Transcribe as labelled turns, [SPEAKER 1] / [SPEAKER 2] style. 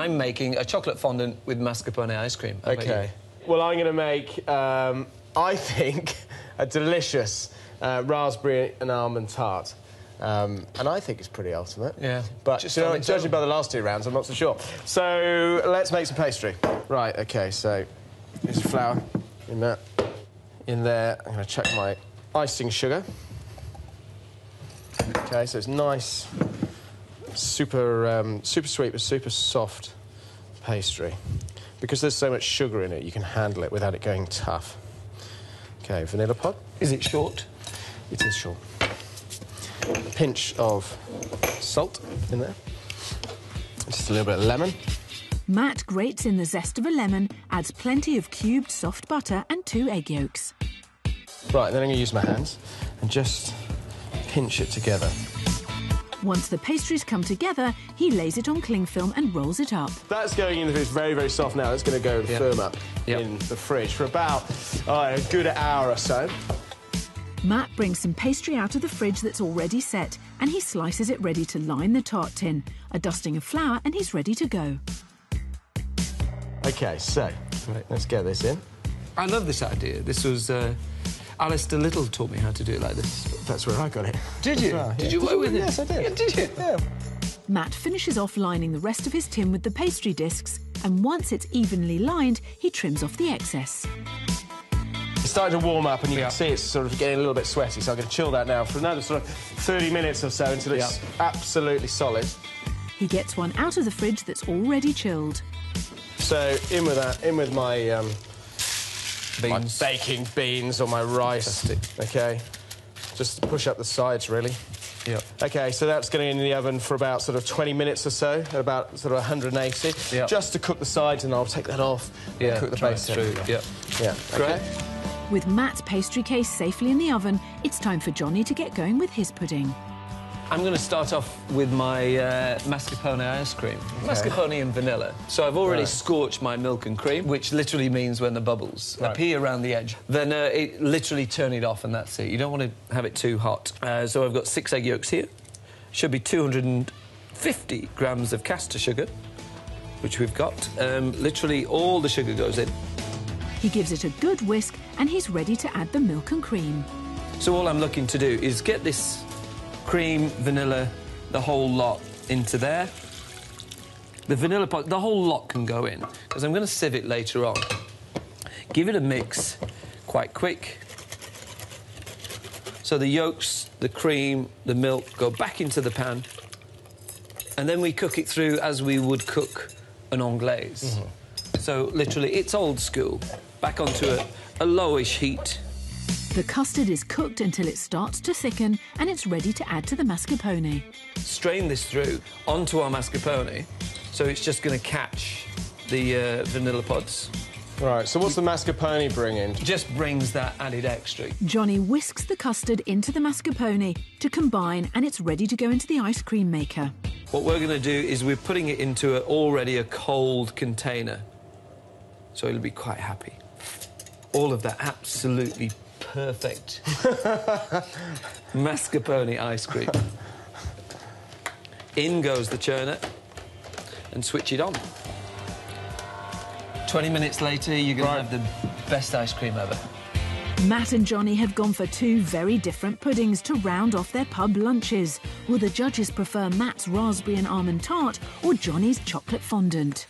[SPEAKER 1] I'm making a chocolate fondant with mascarpone ice cream. How about you?
[SPEAKER 2] Well, I'm going to make, I think, a delicious raspberry and almond tart. And I think it's pretty ultimate.
[SPEAKER 1] Yeah.
[SPEAKER 2] But judging by the last 2 rounds, I'm not so sure. So let's make some pastry. Right, OK, so here's the flour in that. In there, I'm going to check my icing sugar. OK, so it's nice, super sweet but super soft pastry. Because there's so much sugar in it, you can handle it without it going tough. OK, vanilla pod.
[SPEAKER 1] Is it short?
[SPEAKER 2] It is short. A pinch of salt in there. Just a little bit of lemon.
[SPEAKER 3] Matt grates in the zest of a lemon, adds plenty of cubed soft butter and 2 egg yolks.
[SPEAKER 2] Right, then I'm going to use my hands and just pinch it together.
[SPEAKER 3] Once the pastries come together, he lays it on cling film and rolls it up.
[SPEAKER 2] That's going in the fridge. It's very, very soft now. It's going to go and firm up in the fridge for about a good hour or so.
[SPEAKER 3] Matt brings some pastry out of the fridge that's already set, and he slices it ready to line the tart tin. A dusting of flour, and he's ready to go.
[SPEAKER 2] OK, so let's get this in.
[SPEAKER 1] I love this idea. This was... Alistair Little taught me how to do it like this.
[SPEAKER 2] That's where I got it.
[SPEAKER 1] Did you?
[SPEAKER 2] Well,
[SPEAKER 1] did you work with it?
[SPEAKER 2] Yes, I did.
[SPEAKER 1] Yeah, did you?
[SPEAKER 2] Yeah.
[SPEAKER 3] Matt finishes off lining the rest of his tin with the pastry discs, and once it's evenly lined, he trims off the excess.
[SPEAKER 2] It's starting to warm up, and you can see it's sort of getting a little bit sweaty, so I'm going to chill that now for another sort of 30 minutes or so until it's absolutely solid.
[SPEAKER 3] He gets one out of the fridge that's already chilled.
[SPEAKER 2] So, in with that, in with my...
[SPEAKER 1] beans.
[SPEAKER 2] My baking beans or my rice. OK. Just push up the sides, really.
[SPEAKER 1] Yep.
[SPEAKER 2] OK, so that's going in the oven for about sort of 20 minutes or so, at about sort of 180.
[SPEAKER 1] Yep.
[SPEAKER 2] Just to cook the sides, and I'll take that off and cook the base
[SPEAKER 1] through.
[SPEAKER 2] Yeah.
[SPEAKER 1] Great.
[SPEAKER 2] Okay.
[SPEAKER 3] With Matt's pastry case safely in the oven, it's time for Johnny to get going with his pudding.
[SPEAKER 1] I'm going to start off with my mascarpone ice cream. Okay. Mascarpone and vanilla. So I've already scorched my milk and cream, which literally means when the bubbles appear around the edge, then literally turn it off and that's it. You don't want to have it too hot. So I've got 6 egg yolks here. Should be 250 grams of caster sugar, which we've got. Literally all the sugar goes in.
[SPEAKER 3] He gives it a good whisk and he's ready to add the milk and cream.
[SPEAKER 1] So all I'm looking to do is get this cream, vanilla, the whole lot into there. The vanilla pot, the whole lot can go in, because I'm going to sieve it later on. Give it a mix quite quick. So the yolks, the cream, the milk go back into the pan, and then we cook it through as we would cook an anglaise. So literally, it's old school. Back onto a lowish heat.
[SPEAKER 3] The custard is cooked until it starts to thicken and it's ready to add to the mascarpone.
[SPEAKER 1] Strain this through onto our mascarpone, so it's just going to catch the vanilla pods.
[SPEAKER 2] Right, so what's the mascarpone bring in?
[SPEAKER 1] Just brings that added extra.
[SPEAKER 3] Johnny whisks the custard into the mascarpone to combine, and it's ready to go into the ice cream maker.
[SPEAKER 1] What we're going to do is we're putting it into already a cold container, so it'll be quite happy. All of that absolutely perfect mascarpone ice cream. In goes the churner and switch it on. 20 minutes later, you're going to have the best ice cream ever.
[SPEAKER 3] Matt and Johnny have gone for 2 very different puddings to round off their pub lunches. Will the judges prefer Matt's raspberry and almond tart or Johnny's chocolate fondant?